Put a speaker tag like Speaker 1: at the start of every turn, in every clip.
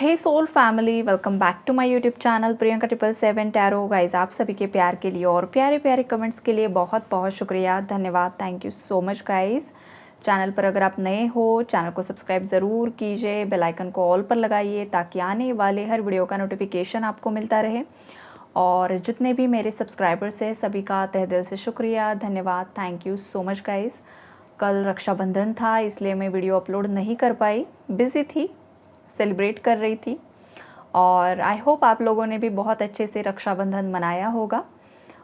Speaker 1: Hey soul family, welcome back to my YouTube channel Priyanka 777 tarot. Guys, आप सभी के प्यार के लिए और प्यारे प्यारे कमेंट्स के लिए बहुत बहुत शुक्रिया, धन्यवाद। Thank you so much guys. Channel पर अगर आप नए हो, चैनल को सब्सक्राइब ज़रूर कीजिए, बेल आइकन को ऑल पर लगाइए ताकि आने वाले हर वीडियो का नोटिफिकेशन आपको मिलता रहे। और जितने भी मेरे सब्सक्राइबर्स हैं सभी का तहे दिल से शुक्रिया, धन्यवाद। Thank you so much guys. कल रक्षाबंधन था इसलिए मैं वीडियो अपलोड नहीं कर पाई, बिज़ी थी, सेलिब्रेट कर रही थी। और आई होप आप लोगों ने भी बहुत अच्छे से रक्षाबंधन मनाया होगा।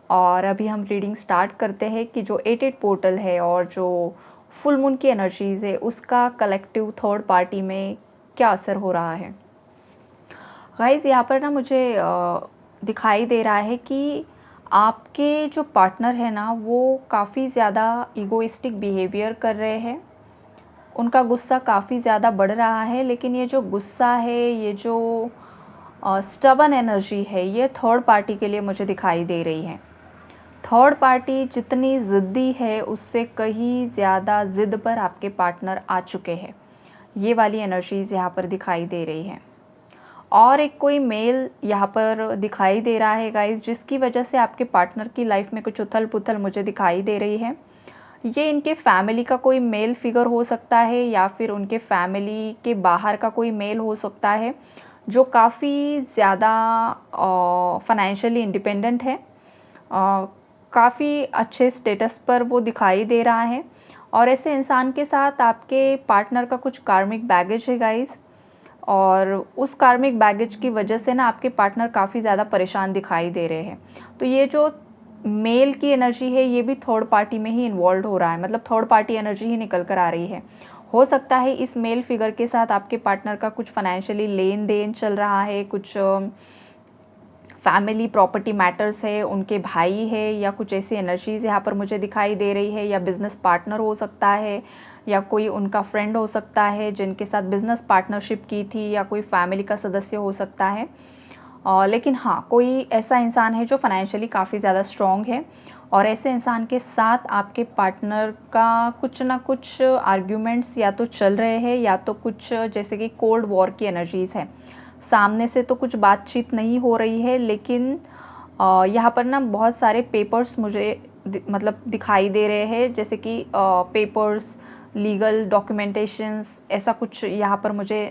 Speaker 1: और अभी हम रीडिंग स्टार्ट करते हैं कि जो 88 पोर्टल है और जो फुल मून की एनर्जीज़ है उसका कलेक्टिव थर्ड पार्टी में क्या असर हो रहा है। गाइस, यहाँ पर ना मुझे दिखाई दे रहा है कि आपके जो पार्टनर है ना वो काफ़ी ज़्यादा ईगोइस्टिक बिहेवियर कर रहे हैं। उनका गुस्सा काफ़ी ज़्यादा बढ़ रहा है, लेकिन ये जो गुस्सा है, ये जो स्टबन एनर्जी है, ये थर्ड पार्टी के लिए मुझे दिखाई दे रही है। थर्ड पार्टी जितनी ज़िद्दी है उससे कहीं ज़्यादा ज़िद पर आपके पार्टनर आ चुके हैं। ये वाली एनर्जीज़ यहाँ पर दिखाई दे रही है। और एक कोई मेल यहाँ पर दिखाई दे रहा है गाइस, जिसकी वजह से आपके पार्टनर की लाइफ में कुछ उथल पुथल मुझे दिखाई दे रही है। ये इनके फैमिली का कोई मेल फिगर हो सकता है या फिर उनके फैमिली के बाहर का कोई मेल हो सकता है जो काफ़ी ज़्यादा फाइनेंशियली इंडिपेंडेंट है। काफ़ी अच्छे स्टेटस पर वो दिखाई दे रहा है। और ऐसे इंसान के साथ आपके पार्टनर का कुछ कार्मिक बैगेज है गाइस। और उस कार्मिक बैगेज की वजह से ना आपके पार्टनर काफ़ी ज़्यादा परेशान दिखाई दे रहे हैं। तो ये जो मेल की एनर्जी है ये भी थर्ड पार्टी में ही इन्वॉल्व हो रहा है, मतलब थर्ड पार्टी एनर्जी ही निकल कर आ रही है। हो सकता है इस मेल फिगर के साथ आपके पार्टनर का कुछ फाइनेंशियली लेन देन चल रहा है, कुछ फैमिली प्रॉपर्टी मैटर्स है, उनके भाई है, या कुछ ऐसी एनर्जीज़ यहाँ पर मुझे दिखाई दे रही है। या बिज़नेस पार्टनर हो सकता है, या कोई उनका फ्रेंड हो सकता है जिनके साथ बिज़नेस पार्टनरशिप की थी, या कोई फैमिली का सदस्य हो सकता है। लेकिन हाँ, कोई ऐसा इंसान है जो फाइनेंशियली काफ़ी ज़्यादा स्ट्रॉन्ग है। और ऐसे इंसान के साथ आपके पार्टनर का कुछ ना कुछ आर्ग्यूमेंट्स या तो चल रहे हैं, या तो कुछ जैसे कि कोल्ड वॉर की एनर्जीज़ है। सामने से तो कुछ बातचीत नहीं हो रही है, लेकिन यहाँ पर ना बहुत सारे पेपर्स मुझे मतलब दिखाई दे रहे हैं, जैसे कि पेपर्स, लीगल डॉक्यूमेंटेशंस, ऐसा कुछ यहाँ पर मुझे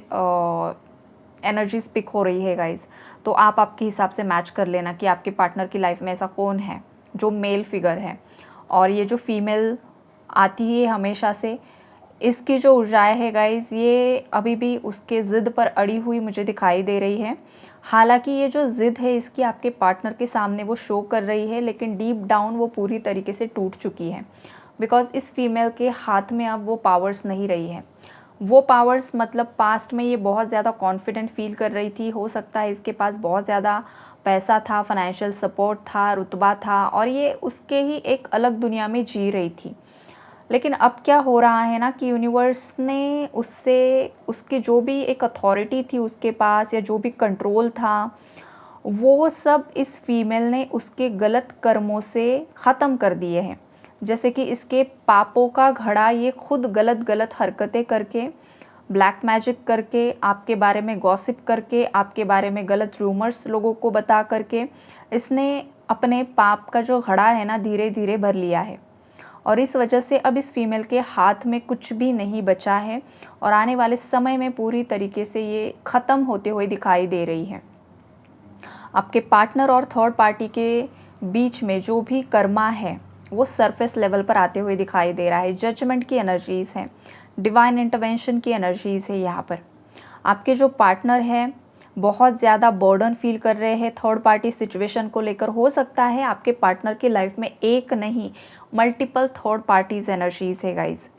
Speaker 1: एनर्जी स्पिक हो रही है गाइज। तो आप आपके हिसाब से मैच कर लेना कि आपके पार्टनर की लाइफ में ऐसा कौन है जो मेल फिगर है। और ये जो फीमेल आती है हमेशा से, इसकी जो ऊर्जाएं है गाइज, ये अभी भी उसके ज़िद पर अड़ी हुई मुझे दिखाई दे रही है। हालांकि ये जो ज़िद है इसकी आपके पार्टनर के सामने वो शो कर रही है, लेकिन डीप डाउन वो पूरी तरीके से टूट चुकी है। बिकॉज़ इस फीमेल के हाथ में अब वो पावर्स नहीं रही है। वो पावर्स मतलब पास्ट में ये बहुत ज़्यादा कॉन्फिडेंट फील कर रही थी। हो सकता है इसके पास बहुत ज़्यादा पैसा था, फाइनेंशियल सपोर्ट था, रुतबा था, और ये उसके ही एक अलग दुनिया में जी रही थी। लेकिन अब क्या हो रहा है ना कि यूनिवर्स ने उससे, उसकी जो भी एक अथॉरिटी थी उसके पास, या जो भी कंट्रोल था, वो सब इस फीमेल ने उसके गलत कर्मों से ख़त्म कर दिए हैं। जैसे कि इसके पापों का घड़ा ये खुद गलत गलत हरकतें करके, ब्लैक मैजिक करके, आपके बारे में गॉसिप करके, आपके बारे में गलत रूमर्स लोगों को बता करके, इसने अपने पाप का जो घड़ा है ना धीरे धीरे भर लिया है। और इस वजह से अब इस फीमेल के हाथ में कुछ भी नहीं बचा है, और आने वाले समय में पूरी तरीके से ये ख़त्म होते हुए दिखाई दे रही है। आपके पार्टनर और थर्ड पार्टी के बीच में जो भी कर्मा है वो सरफेस लेवल पर आते हुए दिखाई दे रहा है। जजमेंट की एनर्जीज़ हैं, डिवाइन इंटरवेंशन की एनर्जीज़ है। यहाँ पर आपके जो पार्टनर है बहुत ज़्यादा बर्डन फील कर रहे हैं थर्ड पार्टी सिचुएशन को लेकर। हो सकता है आपके पार्टनर की लाइफ में एक नहीं, मल्टीपल थर्ड पार्टीज एनर्जीज़ है गाइज।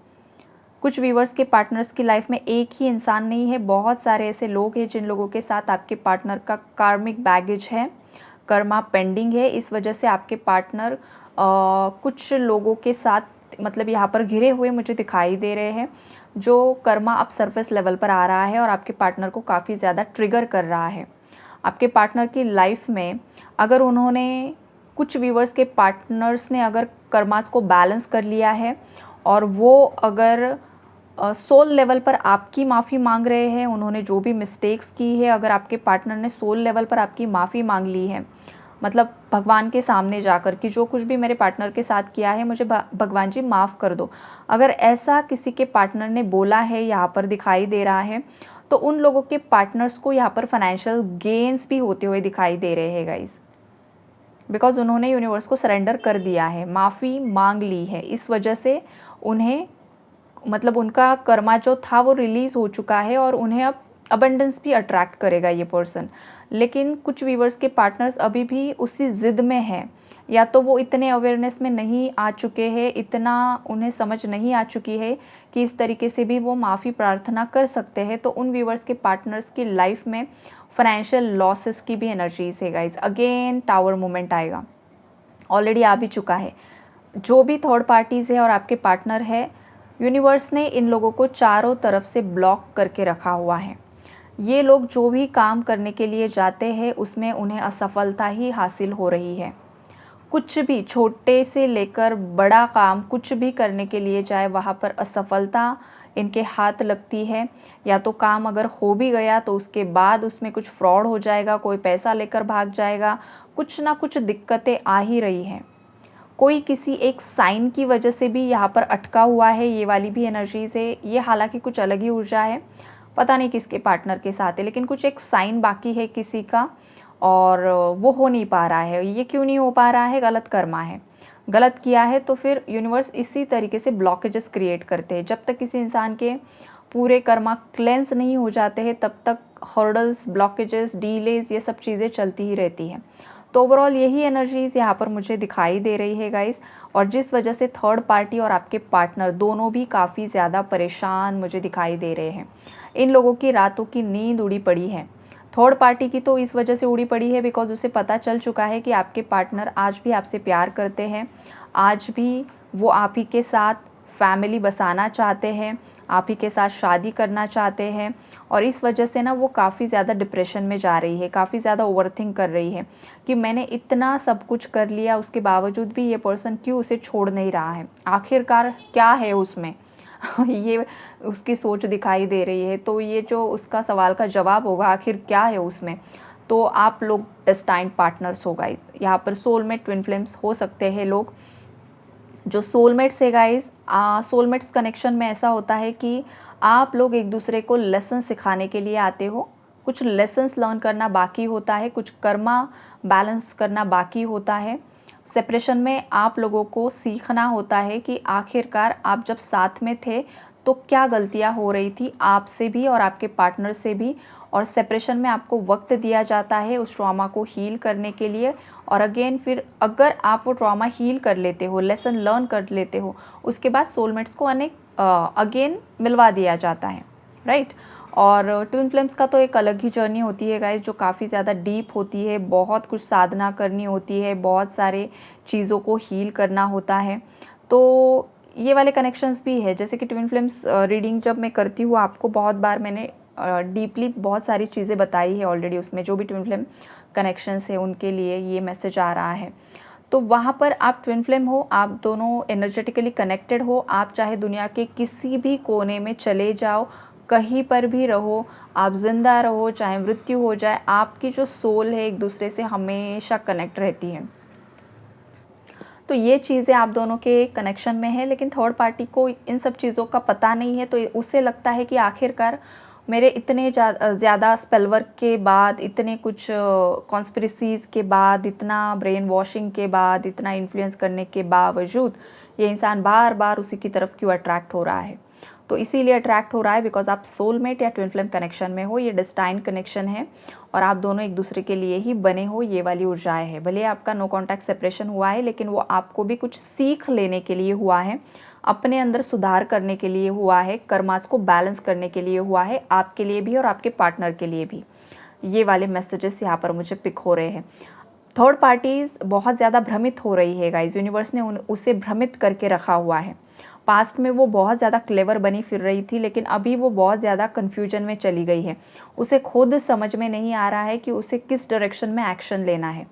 Speaker 1: कुछ व्यूवर्स के पार्टनर्स की लाइफ में एक ही इंसान नहीं है, बहुत सारे ऐसे लोग हैं जिन लोगों के साथ आपके पार्टनर का कार्मिक बैगेज है, कर्मा पेंडिंग है। इस वजह से आपके पार्टनर कुछ लोगों के साथ मतलब यहाँ पर घिरे हुए मुझे दिखाई दे रहे हैं, जो कर्मा अब सरफेस लेवल पर आ रहा है और आपके पार्टनर को काफ़ी ज़्यादा ट्रिगर कर रहा है। आपके पार्टनर की लाइफ में अगर उन्होंने, कुछ व्यूवर्स के पार्टनर्स ने अगर कर्मास को बैलेंस कर लिया है, और वो अगर सोल लेवल पर आपकी माफ़ी मांग रहे हैं। उन्होंने जो भी मिस्टेक्स की है, अगर आपके पार्टनर ने सोल लेवल पर आपकी माफ़ी मांग ली है, मतलब भगवान के सामने जाकर कि जो कुछ भी मेरे पार्टनर के साथ किया है मुझे भगवान जी माफ़ कर दो, अगर ऐसा किसी के पार्टनर ने बोला है, यहाँ पर दिखाई दे रहा है, तो उन लोगों के पार्टनर्स को यहाँ पर फाइनेंशियल गेन्स भी होते हुए दिखाई दे रहे हैं गाइज, बिकॉज उन्होंने यूनिवर्स को सरेंडर कर दिया है, माफ़ी मांग ली है। इस वजह से उन्हें, मतलब उनका कर्मा जो था वो रिलीज़ हो चुका है और उन्हें अब अबंडेंस भी अट्रैक्ट करेगा ये पर्सन। लेकिन कुछ व्यूवर्स के पार्टनर्स अभी भी उसी ज़िद में हैं, या तो वो इतने अवेयरनेस में नहीं आ चुके हैं, इतना उन्हें समझ नहीं आ चुकी है कि इस तरीके से भी वो माफ़ी प्रार्थना कर सकते हैं। तो उन व्यूवर्स के पार्टनर्स की लाइफ में फाइनेंशियल लॉसेस की भी एनर्जीज है गाइज। अगेन टावर मोमेंट आएगा, ऑलरेडी आ भी चुका है। जो भी थर्ड पार्टीज़ है और आपके पार्टनर है, यूनिवर्स ने इन लोगों को चारों तरफ से ब्लॉक करके रखा हुआ है। ये लोग जो भी काम करने के लिए जाते हैं उसमें उन्हें असफलता ही हासिल हो रही है। कुछ भी छोटे से लेकर बड़ा काम कुछ भी करने के लिए जाए, वहाँ पर असफलता इनके हाथ लगती है। या तो काम अगर हो भी गया तो उसके बाद उसमें कुछ फ्रॉड हो जाएगा, कोई पैसा लेकर भाग जाएगा, कुछ ना कुछ दिक्कतें आ ही रही हैं। कोई किसी एक साइन की वजह से भी यहाँ पर अटका हुआ है, ये वाली भी एनर्जीज़ है। ये हालांकि कुछ अलग ही ऊर्जा है, पता नहीं किसके पार्टनर के साथ है, लेकिन कुछ एक साइन बाकी है किसी का और वो हो नहीं पा रहा है। ये क्यों नहीं हो पा रहा है? गलत कर्मा है, गलत किया है। तो फिर यूनिवर्स इसी तरीके से ब्लॉकेजेस क्रिएट करते हैं। जब तक किसी इंसान के पूरे कर्मा क्लेंस नहीं हो जाते हैं तब तक हर्डल्स, ब्लॉकेजेस, डीलेज, ये सब चीज़ें चलती ही रहती हैं। तो ओवरऑल यही एनर्जीज़ यहाँ पर मुझे दिखाई दे रही है गाइस, और जिस वजह से थर्ड पार्टी और आपके पार्टनर दोनों भी काफ़ी ज़्यादा परेशान मुझे दिखाई दे रहे हैं। इन लोगों की रातों की नींद उड़ी पड़ी है। थर्ड पार्टी की तो इस वजह से उड़ी पड़ी है बिकॉज उसे पता चल चुका है कि आपके पार्टनर आज भी आपसे प्यार करते हैं, आज भी वो आप ही के साथ फैमिली बसाना चाहते हैं, आप ही के साथ शादी करना चाहते हैं। और इस वजह से ना वो काफ़ी ज़्यादा डिप्रेशन में जा रही है, काफ़ी ज़्यादा ओवरथिंक कर रही है कि मैंने इतना सब कुछ कर लिया, उसके बावजूद भी ये पर्सन क्यों उसे छोड़ नहीं रहा है, आखिरकार क्या है उसमें ये उसकी सोच दिखाई दे रही है। तो ये जो उसका सवाल का जवाब होगा, आखिर क्या है उसमें, तो आप लोग डेस्टाइन्ड पार्टनर्स हो गाइस। यहाँ पर सोलमेट, ट्विन फ्लेम्स हो सकते हैं लोग जो सोलमेट्स है गाइस। सोलमेट्स कनेक्शन में ऐसा होता है कि आप लोग एक दूसरे को लेसन सिखाने के लिए आते हो, कुछ लेसन्स लर्न करना बाकी होता है, कुछ कर्मा बैलेंस करना बाकी होता है। सेपरेशन में आप लोगों को सीखना होता है कि आखिरकार आप जब साथ में थे तो क्या गलतियां हो रही थी आपसे भी और आपके पार्टनर से भी, और सेपरेशन में आपको वक्त दिया जाता है उस ट्रॉमा को हील करने के लिए। और अगेन फिर अगर आप वो ट्रॉमा हील कर लेते हो, लेसन लर्न कर लेते हो, उसके बाद सोलमेट्स को अगेन मिलवा दिया जाता है, राइट। और ट्विन फ्लेम्स का तो एक अलग ही जर्नी होती है गाइस, जो काफ़ी ज़्यादा डीप होती है, बहुत कुछ साधना करनी होती है, बहुत सारे चीज़ों को हील करना होता है। तो ये वाले कनेक्शंस भी है, जैसे कि ट्विन फ्लेम्स रीडिंग जब मैं करती हूँ, आपको बहुत बार मैंने डीपली बहुत सारी चीज़ें बताई है ऑलरेडी, उसमें जो भी ट्विन फ्लेम कनेक्शंस है उनके लिए ये मैसेज आ रहा है। तो वहाँ पर आप ट्विन फ्लेम हो, आप दोनों एनर्जेटिकली कनेक्टेड हो, आप चाहे दुनिया के किसी भी कोने में चले जाओ, कहीं पर भी रहो, आप जिंदा रहो चाहे मृत्यु हो जाए, आपकी जो सोल है एक दूसरे से हमेशा कनेक्ट रहती है। तो ये चीज़ें आप दोनों के कनेक्शन में है, लेकिन थर्ड पार्टी को इन सब चीज़ों का पता नहीं है। तो उसे लगता है कि आखिरकार मेरे इतने ज़्यादा स्पेल वर्क के बाद, इतने कुछ कॉन्स्पिरेसीज़ के बाद, इतना ब्रेन वॉशिंग के बाद, इतना इन्फ्लुएंस करने के बावजूद ये इंसान बार बार उसी की तरफ क्यों अट्रैक्ट हो रहा है। तो इसीलिए अट्रैक्ट हो रहा है बिकॉज आप सोलमेट या ट्विन फ्लेम कनेक्शन में हो, ये डेस्टाइन कनेक्शन है और आप दोनों एक दूसरे के लिए ही बने हो, ये वाली ऊर्जाएं है। भले आपका नो कॉन्टैक्ट सेपरेशन हुआ है, लेकिन वो आपको भी कुछ सीख लेने के लिए हुआ है, अपने अंदर सुधार करने के लिए हुआ है, कर्मास को बैलेंस करने के लिए हुआ है, आपके लिए भी और आपके पार्टनर के लिए भी। ये वाले मैसेजेस यहाँ पर मुझे पिक हो रहे हैं। थर्ड पार्टीज़ बहुत ज़्यादा भ्रमित हो रही है गाइस, यूनिवर्स ने उसे भ्रमित करके रखा हुआ है। पास्ट में वो बहुत ज़्यादा क्लेवर बनी फिर रही थी, लेकिन अभी वो बहुत ज़्यादा कन्फ्यूजन में चली गई है। उसे खुद समझ में नहीं आ रहा है कि उसे किस डायरेक्शन में एक्शन लेना है,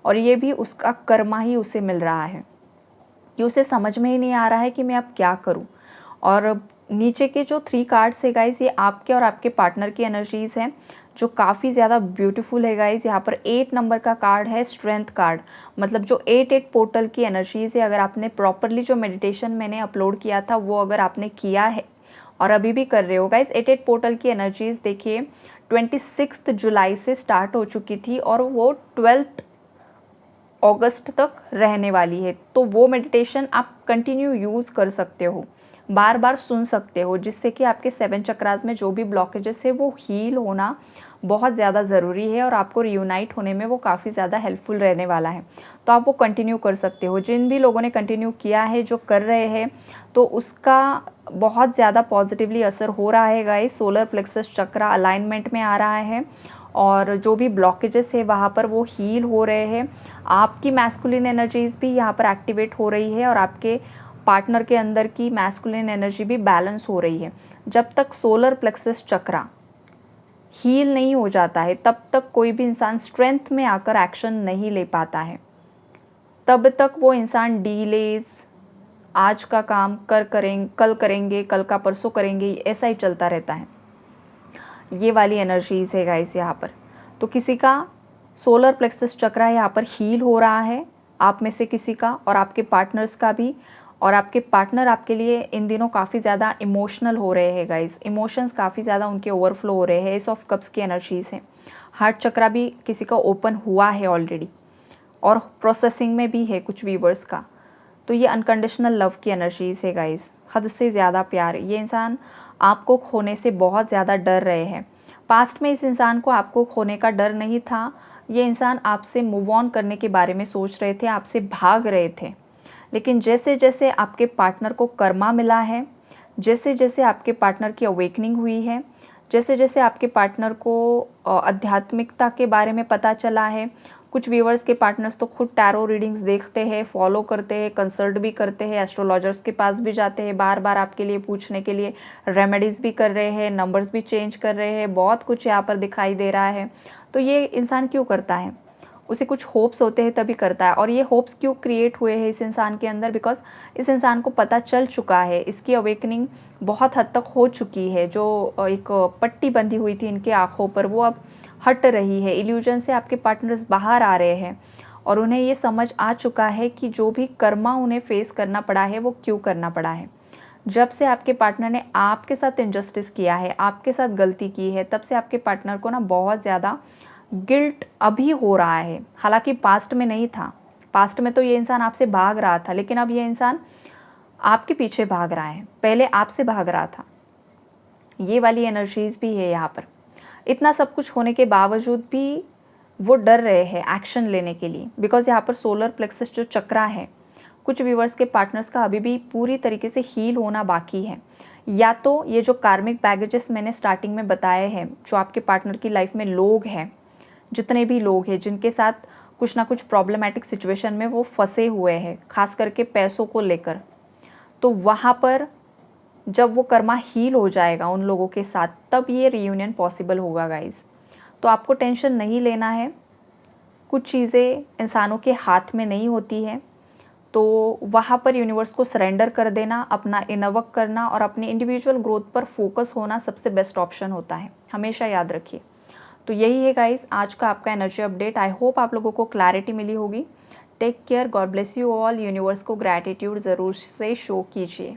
Speaker 1: और ये भी उसका कर्मा ही उसे मिल रहा है कि उसे समझ में ही नहीं आ रहा है कि मैं अब क्या करूं। और नीचे के जो 3 कार्ड्स है गाइज़, ये आपके और आपके पार्टनर की एनर्जीज़ हैं जो काफ़ी ज़्यादा ब्यूटीफुल है गाइज़। यहाँ पर 8 नंबर का कार्ड है, स्ट्रेंथ कार्ड, मतलब जो 8 पोर्टल की एनर्जीज़ है। अगर आपने प्रॉपरली जो मेडिटेशन मैंने अपलोड किया था वो अगर आपने किया है और अभी भी कर रहे हो गाइज़, 8 पोर्टल की एनर्जीज़ देखिए 26 जुलाई से स्टार्ट हो चुकी थी और वो 12 अगस्त तक रहने वाली है। तो वो मेडिटेशन आप कंटिन्यू यूज़ कर सकते हो, बार बार सुन सकते हो, जिससे कि आपके 7 चक्रास में जो भी ब्लॉकेजेस है वो हील होना बहुत ज़्यादा ज़रूरी है और आपको रियूनाइट होने में वो काफ़ी ज़्यादा हेल्पफुल रहने वाला है। तो आप वो कंटिन्यू कर सकते हो। जिन भी लोगों ने कंटिन्यू किया है, जो कर रहे हैं, तो उसका बहुत ज़्यादा पॉजिटिवली असर हो रहा है गाइस। सोलर प्लेक्सस चक्रा अलाइनमेंट में आ रहा है और जो भी ब्लॉकेजेस है वहाँ पर वो हील हो रहे हैं। आपकी मैस्कुलिन एनर्जीज़ भी यहाँ पर एक्टिवेट हो रही है और आपके पार्टनर के अंदर की मैस्कुलिन एनर्जी भी बैलेंस हो रही है। जब तक सोलर प्लेक्सस चक्रा हील नहीं हो जाता है तब तक कोई भी इंसान स्ट्रेंथ में आकर एक्शन नहीं ले पाता है। तब तक वो इंसान डीलेज, आज का काम कल करेंगे, कल का परसों करेंगे, ऐसा ही चलता रहता है। ये वाली एनर्जीज़ है गाइस यहाँ पर। तो किसी का सोलर प्लेक्सस चक्रा यहाँ पर हील हो रहा है, आप में से किसी का और आपके पार्टनर्स का भी। और आपके पार्टनर आपके लिए इन दिनों काफ़ी ज़्यादा इमोशनल हो रहे हैं गाइस। इमोशंस काफ़ी ज़्यादा उनके ओवरफ्लो हो रहे हैं। एस ऑफ कप्स की एनर्जीज़ है। हार्ट चक्रा भी किसी का ओपन हुआ है ऑलरेडी और प्रोसेसिंग में भी है कुछ व्यूवर्स का। तो ये अनकंडीशनल लव की एनर्जीज़ है गाइस। हद से ज़्यादा प्यार। ये इंसान आपको खोने से बहुत ज़्यादा डर रहे हैं। पास्ट में इस इंसान को आपको खोने का डर नहीं था। ये इंसान आपसे मूव ऑन करने के बारे में सोच रहे थे, आपसे भाग रहे थे। लेकिन जैसे जैसे आपके पार्टनर को कर्मा मिला है, जैसे जैसे आपके पार्टनर की अवेकनिंग हुई है, जैसे जैसे आपके पार्टनर को आध्यात्मिकता के बारे में पता चला है। कुछ व्यूअर्स के पार्टनर्स तो खुद टैरो रीडिंग्स देखते हैं, फॉलो करते हैं, कंसल्ट भी करते हैं, एस्ट्रोलॉजर्स के पास भी जाते हैं बार बार आपके लिए पूछने के लिए, रेमेडीज़ भी कर रहे हैं, नंबर्स भी चेंज कर रहे हैं, बहुत कुछ यहाँ पर दिखाई दे रहा है। तो ये इंसान क्यों करता है? उसे कुछ होप्स होते हैं तभी करता है। और ये होप्स क्यों क्रिएट हुए हैं इस इंसान के अंदर? बिकॉज इस इंसान को पता चल चुका है, इसकी अवेकनिंग बहुत हद तक हो चुकी है। जो एक पट्टी बंधी हुई थी इनके आँखों पर वो अब हट रही है। इल्यूजन से आपके पार्टनर्स बाहर आ रहे हैं और उन्हें ये समझ आ चुका है कि जो भी कर्मा उन्हें फेस करना पड़ा है वो क्यों करना पड़ा है। जब से आपके पार्टनर ने आपके साथ इनजस्टिस किया है, आपके साथ गलती की है, तब से आपके पार्टनर को ना बहुत ज़्यादा गिल्ट अभी हो रहा है। हालांकि पास्ट में नहीं था। पास्ट में तो ये इंसान आपसे भाग रहा था, लेकिन अब ये इंसान आपके पीछे भाग रहा है, पहले आपसे भाग रहा था। ये वाली एनर्जीज भी है यहाँ पर। इतना सब कुछ होने के बावजूद भी वो डर रहे हैं एक्शन लेने के लिए, बिकॉज यहाँ पर सोलर प्लेक्सस जो चक्रा है, कुछ व्यूवर्स के पार्टनर्स का अभी भी पूरी तरीके से हील होना बाकी है। या तो ये जो कार्मिक बैगेजेस मैंने स्टार्टिंग में बताए हैं, जो आपके पार्टनर की लाइफ में लोग हैं, जितने भी लोग हैं जिनके साथ कुछ ना कुछ प्रॉब्लमेटिक सिचुएशन में वो फंसे हुए हैं, खास करके पैसों को लेकर, तो वहाँ पर जब वो कर्मा हील हो जाएगा उन लोगों के साथ, तब ये रियूनियन पॉसिबल होगा गाइस। तो आपको टेंशन नहीं लेना है। कुछ चीज़ें इंसानों के हाथ में नहीं होती है, तो वहाँ पर यूनिवर्स को सरेंडर कर देना, अपना इनर वर्क करना और अपनी इंडिविजुअल ग्रोथ पर फोकस होना सबसे बेस्ट ऑप्शन होता है, हमेशा याद रखिए। तो यही है गाइस आज का आपका एनर्जी अपडेट। आई होप आप लोगों को क्लैरिटी मिली होगी। Take care, god bless you all. Universe को ग्रैटिट्यूड ज़रूर से शो कीजिए।